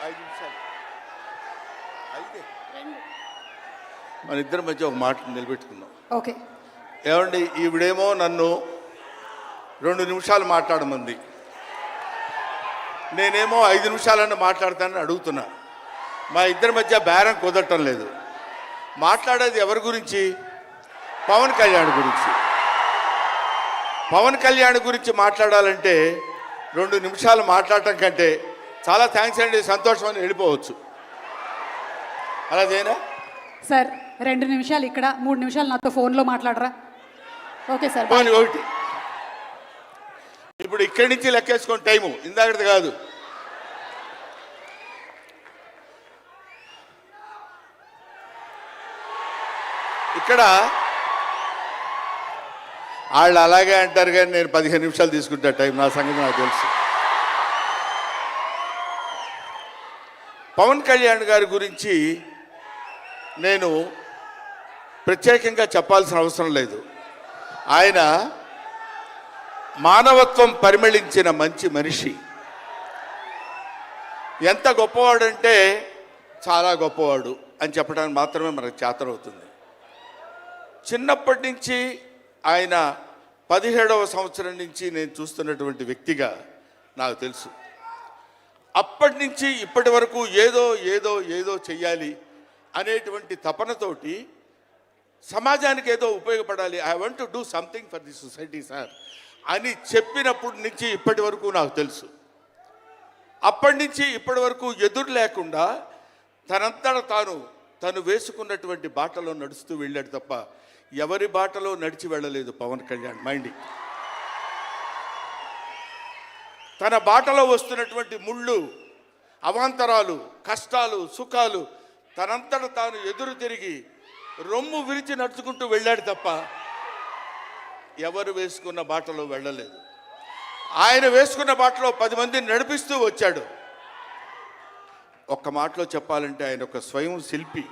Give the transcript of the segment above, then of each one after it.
5 నిమిషాలు అయితే మన ఇద్దరి మధ్య ఒక మాట నిలబెట్టుకుందాం. ఓకే. ఏమండి, ఈవిడేమో నన్ను 2 నిమిషాలు మాట్లాడమంది, నేనేమో 5 నిమిషాలన్నా మాట్లాడతానని అడుగుతున్నా. మా ఇద్దరి మధ్య బేరం కుదరటం లేదు. మాట్లాడేది ఎవరి గురించి? పవన్ కళ్యాణ్ గురించి. పవన్ కళ్యాణ్ గురించి మాట్లాడాలంటే 2 నిమిషాలు మాట్లాడటం కంటే చాలా థ్యాంక్స్ అండి, సంతోషం అని వెళ్ళిపోవచ్చు. అలాగేనా సార్? 2 నిమిషాలు ఇక్కడ, 3 నిమిషాలు నాతో ఫోన్లో మాట్లాడరా? Okay sir. పోనీ ఒకటి. ఇప్పుడు ఇక్కడి నుంచి లెక్కేసుకోండి టైము, ఇందాకది కాదు. ఇక్కడ వాళ్ళు అలాగే అంటారు కానీ నేను 15 నిమిషాలు తీసుకుంటా టైం. నా సంగతి నాకు తెలుసు. పవన్ కళ్యాణ్ గారి గురించి నేను ప్రత్యేకంగా చెప్పాల్సిన అవసరం లేదు. ఆయన మానవత్వం పరిమళించిన మంచి మనిషి. ఎంత గొప్పవాడంటే చాలా గొప్పవాడు అని చెప్పడానికి మాత్రమే మనకు చేతనవుతుంది. చిన్నప్పటి నుంచి ఆయన 17వ సంవత్సరం నుంచి నేను చూస్తున్నటువంటి వ్యక్తిగా నాకు తెలుసు. అప్పటి నుంచి ఇప్పటి వరకు ఏదో ఏదో ఏదో చెయ్యాలి అనేటువంటి తపనతోటి సమాజానికి ఏదో ఉపయోగపడాలి, I want to do something for the society sir అని చెప్పినప్పటి నుంచి ఇప్పటి వరకు నాకు తెలుసు. అప్పటి నుంచి ఇప్పటి వరకు ఎదురు లేకుండా తనంతట తను వేసుకున్నటువంటి బాటలో నడుస్తూ వెళ్ళాడు తప్ప ఎవరి బాటలో నడిచి వెళ్ళలేదు పవన్ కళ్యాణ్. మైండ్ తన బాటలో వస్తున్నటువంటి ముళ్ళు, అవాంతరాలు, కష్టాలు, సుఖాలు తనంతట తాను ఎదురు తిరిగి రొమ్ము విరిచి నడుచుకుంటూ వెళ్ళాడు తప్ప ఎవరు వేసుకున్న బాటలో వెళ్ళలేదు. ఆయన వేసుకున్న బాటలో 10 మందిని నడిపిస్తూ వచ్చాడు. ఒక్క మాటలో చెప్పాలంటే ఆయన ఒక స్వయం శిల్పి,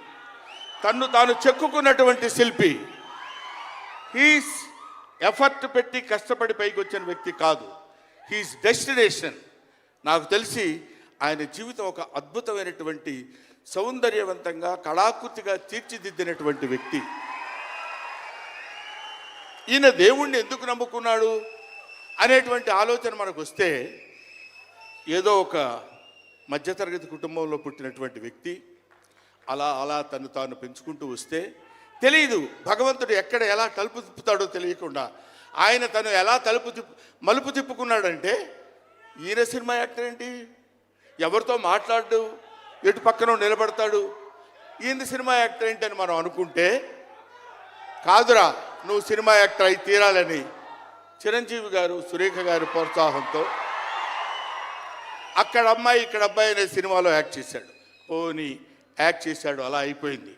తన్ను తాను చెక్కుకున్నటువంటి శిల్పి. హీస్ ఎఫర్ట్ పెట్టి కష్టపడి పైకి వచ్చిన వ్యక్తి కాదు, హీస్ డెస్టినేషన్. నాకు తెలిసి ఆయన జీవితం ఒక అద్భుతమైనటువంటి సౌందర్యవంతంగా కళాకృతిగా తీర్చిదిద్దినటువంటి వ్యక్తి. ఈయన దేవుణ్ణి ఎందుకు నమ్ముకున్నాడు అనేటువంటి ఆలోచన మనకు వస్తే, ఏదో ఒక మధ్యతరగతి కుటుంబంలో పుట్టినటువంటి వ్యక్తి అలా అలా తను తాను పెంచుకుంటూ వస్తే తెలియదు భగవంతుడు ఎక్కడ ఎలా తలుపు తిప్పుతాడో తెలియకుండా ఆయన తను ఎలా మలుపు తిప్పుకున్నాడంటే, ఈయన సినిమా యాక్టర్ ఏంటి, ఎవరితో మాట్లాడు, ఎటు పక్కన నిలబడతాడు, ఈయన సినిమా యాక్టర్ ఏంటి అని మనం అనుకుంటే, కాదురా నువ్వు సినిమా యాక్టర్ అయి తీరాలని చిరంజీవి గారు, సురేఖ గారి ప్రోత్సాహంతో అక్కడ అమ్మాయి ఇక్కడ అబ్బాయి అనే సినిమాలో యాక్ట్ చేశాడు. పోనీ యాక్ట్ చేశాడు, అలా అయిపోయింది.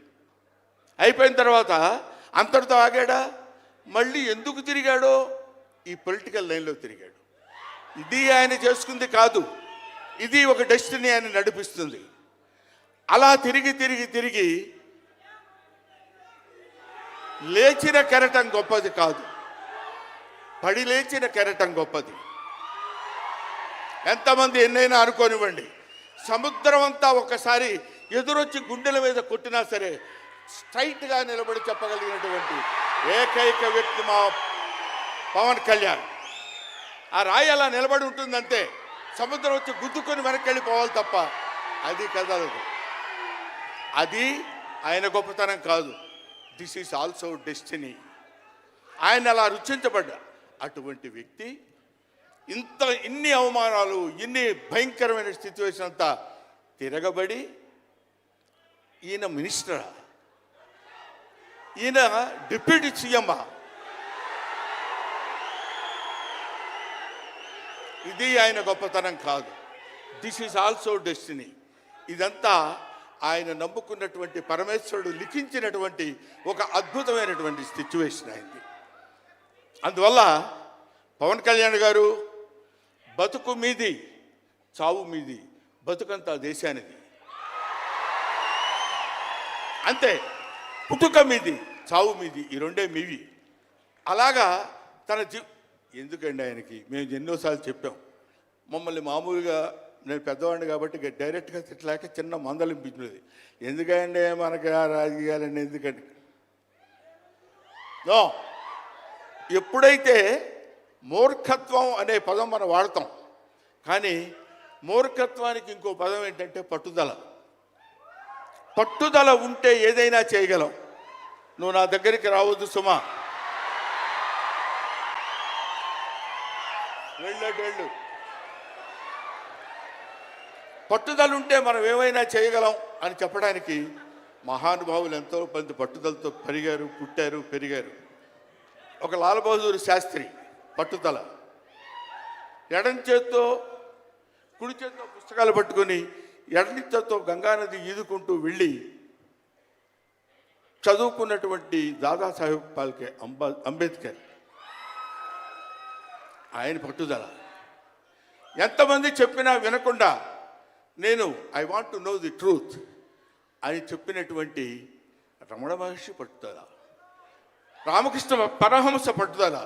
అయిపోయిన తర్వాత అంతటితో ఆగాడా? మళ్ళీ ఎందుకు తిరిగాడో ఈ పొలిటికల్ లైన్లో తిరిగాడు. ఇది ఆయన చేసుకుంది కాదు, ఇది ఒక డెస్టినీ ఆయన నడిపిస్తుంది. అలా తిరిగి తిరిగి తిరిగి లేచిన కెరటం గొప్పది కాదు, పడి లేచిన కెరటం గొప్పది. ఎంతమంది ఎన్నైనా అనుకోనివ్వండి, సముద్రం అంతా ఒకసారి ఎదురొచ్చి గుండెల మీద కొట్టినా సరే స్ట్రైట్గా నిలబడి చెప్పగలిగినటువంటి ఏకైక వ్యక్తి మా పవన్ కళ్యాణ్. ఆ రాయి అలా నిలబడి ఉంటుందంటే సముద్రం వచ్చి గుద్దుకొని వెనక్కి వెళ్ళిపోవాలి తప్ప అది కదలదు. అది ఆయన గొప్పతనం కాదు, దిస్ ఈజ్ ఆల్సో డెస్టినీ. ఆయన అలా రుచించబడ్డా అటువంటి వ్యక్తి ఇన్ని అవమానాలు, ఇన్ని భయంకరమైన సిచ్యువేషన్ అంతా తిరగబడి ఈయన మినిస్టరా, ఈయన డిప్యూటీ సీఎమ్మా, ఇది ఆయన గొప్పతనం కాదు. This is also destiny. ఇదంతా ఆయన నమ్ముకున్నటువంటి పరమేశ్వరుడు లిఖించినటువంటి ఒక అద్భుతమైనటువంటి సిచ్యువేషన్ అయింది. అందువల్ల పవన్ కళ్యాణ్ గారు బతుకు మీది, చావు మీది, బతుకంతా దేశానిది. అంతే, పుట్టుక మీది, చావు మీది, ఈ రెండే మీవి. అలాగా తన ఎందుకండి ఆయనకి మేము ఎన్నోసార్లు చెప్పాం, మమ్మల్ని మామూలుగా నేను పెద్దవాడిని కాబట్టి డైరెక్ట్గా తిట్టలేక చిన్న మందలింపించినది. ఎందుకంటే మనకి ఆ రాజకీయాలన్నీ ఎందుకంటే నో, ఎప్పుడైతే మూర్ఖత్వం అనే పదం మనం వాడతాం, కానీ మూర్ఖత్వానికి ఇంకో పదం ఏంటంటే పట్టుదల. పట్టుదల ఉంటే ఏదైనా చేయగలం. నువ్వు నా దగ్గరికి రావద్దు సుమా, వెళ్ళు. పట్టుదల ఉంటే మనం ఏమైనా చేయగలం అని చెప్పడానికి మహానుభావులు ఎంతో మంది పట్టుదలతో పుట్టారు, పెరిగారు. ఒక లాల్ బహదూర్ శాస్త్రి పట్టుదల, ఎడం చేత్తో కుడి చేత్తో పుస్తకాలు పట్టుకొని ఎడం చేత్తో గంగానది ఈదుకుంటూ వెళ్ళి చదువుకున్నటువంటి దాదాసాహెబ్ ఫాల్కే అంబేద్కర్. ఆయన పట్టుదల. ఎంతమంది చెప్పినా వినకుండా నేను I want to know the truth అని చెప్పినటువంటి రమణ మహర్షి పట్టుదల, రామకృష్ణ పరమహంస పట్టుదల.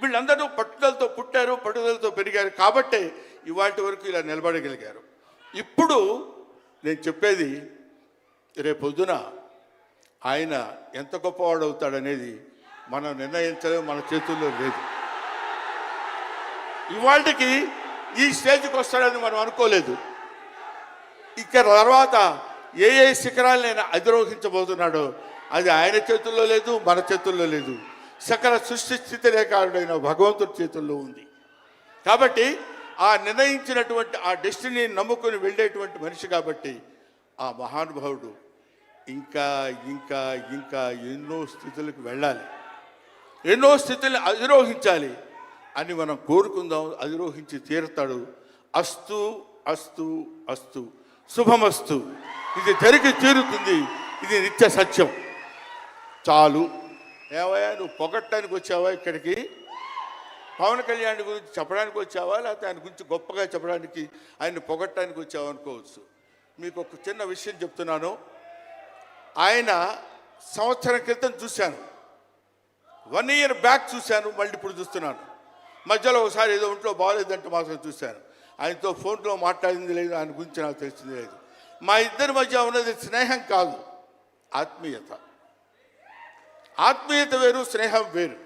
వీళ్ళందరూ పట్టుదలతో పుట్టారు, పట్టుదలతో పెరిగారు కాబట్టే ఇవాటి వరకు ఇలా నిలబడగలిగారు. ఇప్పుడు నేను చెప్పేది, రేపొద్దున ఆయన ఎంత గొప్పవాడు అవుతాడనేది మనం నిర్ణయించలేము, మన చేతుల్లో లేదు. ఇవాళకి ఈ స్టేజ్కి వస్తాడని మనం అనుకోలేదు. ఇక తర్వాత ఏ శిఖరాలనైనా అధిరోహించబోతున్నాడో అది ఆయన చేతుల్లో లేదు, మన చేతుల్లో లేదు. సకల సృష్టి స్థితి రేఖారుడైన భగవంతుడి చేతుల్లో ఉంది. కాబట్టి ఆ నిర్ణయించినటువంటి ఆ డెస్టినీని నమ్ముకొని వెళ్ళేటువంటి మనిషి కాబట్టి ఆ మహానుభావుడు ఇంకా ఇంకా ఇంకా ఎన్నో స్థితులకు వెళ్ళాలి, ఎన్నో స్థితులను అధిరోహించాలి అని మనం కోరుకుందాం. అధిరోహించి తీరుతాడు. అస్తు అస్తు అస్తు, శుభమస్తు. ఇది జరిగి తీరుతుంది, ఇది నిత్య సత్యం. చాలు. ఏవయ్యా, నువ్వు పొగట్టడానికి వచ్చావా ఇక్కడికి? పవన్ కళ్యాణ్ గురించి చెప్పడానికి వచ్చావా, లేకపోతే ఆయన గురించి గొప్పగా చెప్పడానికి, ఆయన పొగట్టడానికి వచ్చావా అనుకోవచ్చు. మీకు ఒక చిన్న విషయం చెప్తున్నాను. ఆయన సంవత్సరం క్రితం చూశాను, 1 year బ్యాక్ చూశాను, మళ్ళీ ఇప్పుడు చూస్తున్నాను. మధ్యలో ఒకసారి ఏదో ఒంట్లో బాగోలేదంటే మాత్రం చూశాను. ఆయనతో ఫోన్లో మాట్లాడింది లేదు, ఆయన గురించి నాకు తెలిసింది లేదు. మా ఇద్దరి మధ్య ఉన్నది స్నేహం కాదు, ఆత్మీయత. ఆత్మీయత వేరు, స్నేహం వేరు.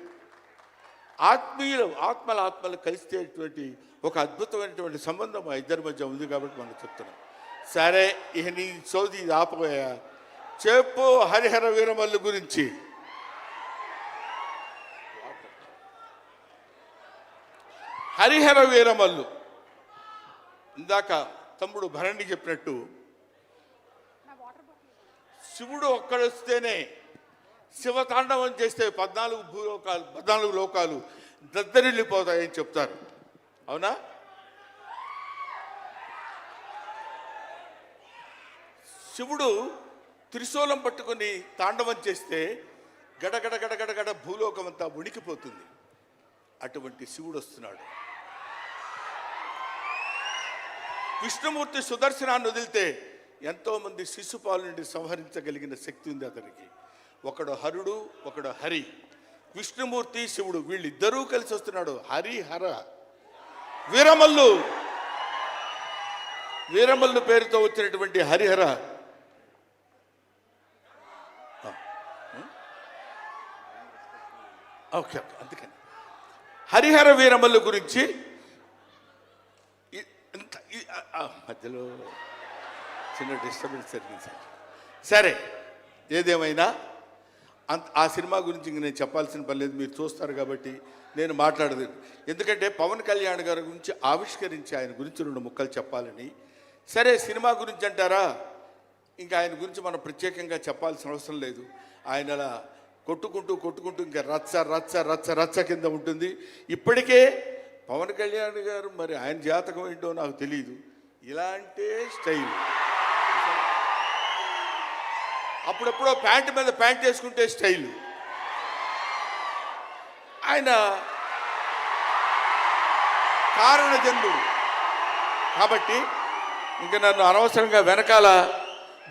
ఆత్మలు కలిసేటువంటి ఒక అద్భుతమైనటువంటి సంబంధం మా ఇద్దరి మధ్య ఉంది కాబట్టి మనం చెప్తున్నాం. సరే, ఇక నీ సోది ఆపబోయా, చెప్పు హరిహర వీరమల్లు గురించి. హరిహర వీరమల్లు, ఇందాక తమ్ముడు భరణి చెప్పినట్టు, శివుడు ఒక్కడొస్తేనే, శివతాండవం చేస్తే 14 లోకాలు దద్దరిల్లిపోతాయని చెప్తారు. అవునా? శివుడు త్రిశూలం పట్టుకొని తాండవం చేస్తే గడగడ గడగడగడ భూలోకం అంతా ఉణికిపోతుంది. అటువంటి శివుడు వస్తున్నాడు. విష్ణుమూర్తి సుదర్శనాన్ని వదిలితే ఎంతోమంది శిశుపాల నుండి సంహరించగలిగిన శక్తి ఉంది అతనికి. ఒకడు హరుడు, ఒకడు హరి. విష్ణుమూర్తి, శివుడు వీళ్ళిద్దరూ కలిసి వస్తున్నాడు. హరిహర వీరమల్లు పేరుతో వచ్చినటువంటి హరిహర. ఓకే, అందుకని హరిహర వీరమల్లు గురించి మధ్యలో చిన్న డిస్టర్బెన్స్ జరిగింది. సరే, ఏదేమైనా ఆ సినిమా గురించి ఇంక నేను చెప్పాల్సిన పని లేదు, మీరు చూస్తారు కాబట్టి నేను మాట్లాడదు. ఎందుకంటే పవన్ కళ్యాణ్ గారి గురించి ఆవిష్కరించి ఆయన గురించి 2 ముక్కలు చెప్పాలని. సరే, సినిమా గురించి అంటారా, ఇంకా ఆయన గురించి మనం ప్రత్యేకంగా చెప్పాల్సిన అవసరం లేదు. ఆయన అలా కొట్టుకుంటూ ఇంకా రచ్చ కింద ఉంటుంది. ఇప్పటికే పవన్ కళ్యాణ్ గారు, మరి ఆయన జాతకం ఏంటో నాకు తెలియదు, ఇలాంటి స్టైల్. అప్పుడెప్పుడో ప్యాంటు మీద ప్యాంట్ వేసుకుంటే స్టైలు. ఆయన కారణజన్ముడు కాబట్టి ఇంకా నన్ను అనవసరంగా వెనకాల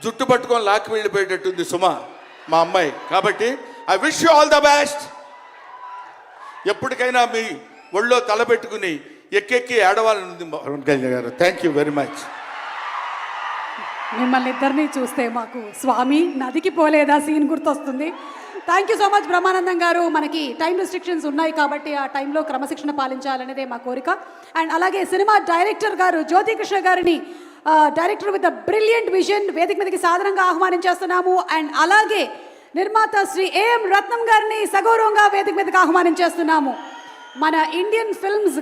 జుట్టు పట్టుకొని లాక్కి వెళ్ళిపోయేటట్టుంది సుమ, మా అమ్మాయి. కాబట్టి I wish you all the best. ఎప్పటికైనా మీ ఒళ్ళో తలపెట్టుకుని ఎక్కెక్కి ఏడవాలని ఉంది పవన్ కళ్యాణ్ గారు. Thank you very much. మిమ్మల్ని ఇద్దరిని చూస్తే మాకు స్వామి నదికి పోలేదా సీన్ గుర్తొస్తుంది. Thank you so much Brahmanandam గారు. మనకి టైం రెస్ట్రిక్షన్స్ ఉన్నాయి కాబట్టి ఆ టైంలో క్రమశిక్షణ పాలించాలనేదే మా కోరిక. అండ్ అలాగే సినిమా డైరెక్టర్ గారు జ్యోతికృష్ణ గారిని, డైరెక్టర్ విత్ బ్రిలియంట్ విజన్, వేదిక మీదకి సాధారణంగా ఆహ్వానించేస్తున్నాము. అండ్ అలాగే నిర్మాత శ్రీ ఏఎం రత్నం గారిని సగౌరవంగా వేదిక మీదకి ఆహ్వానించేస్తున్నాము. మన ఇండియన్ ఫిల్మ్స్